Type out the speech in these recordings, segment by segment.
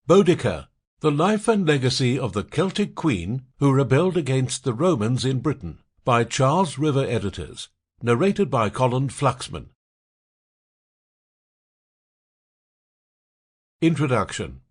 Boudica, the life and legacy of the Celtic queen who rebelled against the Romans in Britain, by Charles River Editors, narrated by Colin Fluxman. Introduction.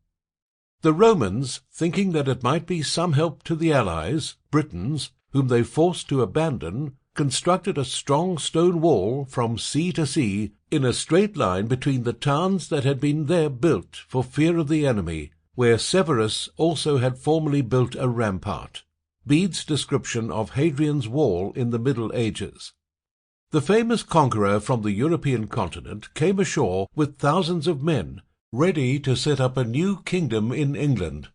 The Romans, thinking that it might be some help to the allies, Britons, whom they forced to abandon, constructed a strong stone wall from sea to sea in a straight line between the towns that had been there built for fear of the enemy, where Severus also had formerly built a rampart. Bede's description of Hadrian's Wall in the Middle Ages. The famous conqueror from the European continent came ashore with thousands of men, ready to set up a new kingdom in England.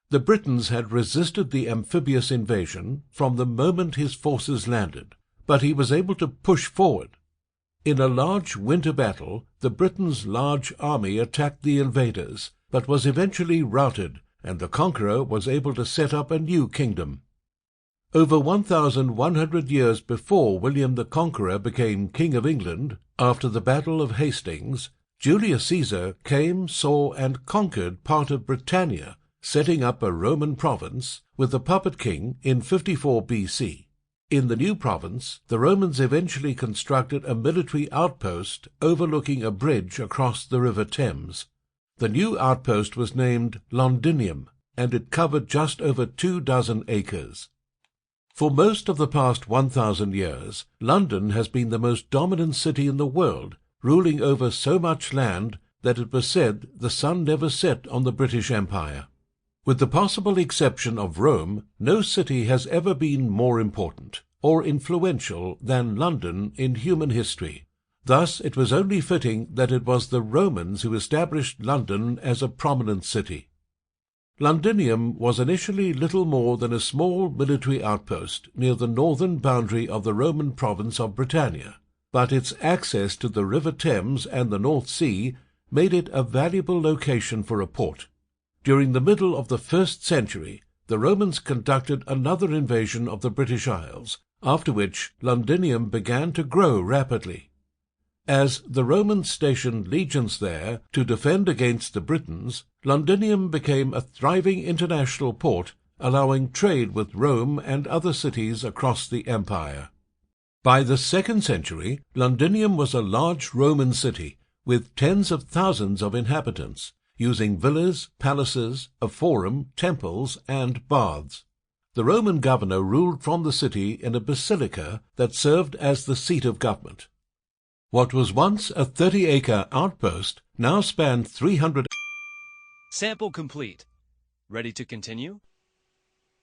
The Britons had resisted the amphibious invasion from the moment his forces landed, but he was able to push forward. In a large winter battle, the Britons' large army attacked the invaders, but was eventually routed, and the conqueror was able to set up a new kingdom. Over 1,100 years before William the Conqueror became King of England, after the Battle of Hastings, Julius Caesar came, saw, and conquered part of Britannia, setting up a Roman province with the puppet king in 54 BC. In the new province, the Romans eventually constructed a military outpost overlooking a bridge across the River Thames. The new outpost was named Londinium, and it covered just over 24 acres. For most of the past 1,000 years, London has been the most dominant city in the world, ruling over so much land that it was said the sun never set on the British Empire. With the possible exception of Rome, no city has ever been more important or influential than London in human history. Thus, it was only fitting that it was the Romans who established London as a prominent city. Londinium was initially little more than a small military outpost near the northern boundary of the Roman province of Britannia, but its access to the River Thames and the North Sea made it a valuable location for a port. During the middle of the 1st century, the Romans conducted another invasion of the British Isles, after which Londinium began to grow rapidly. As the Romans stationed legions there to defend against the Britons, Londinium became a thriving international port, allowing trade with Rome and other cities across the empire. By the 2nd century, Londinium was a large Roman city with tens of thousands of inhabitants, using villas, palaces, a forum, temples, and baths. The Roman governor ruled from the city in a basilica that served as the seat of government. What was once a 30-acre outpost now spanned 300. Sample complete. Ready to continue?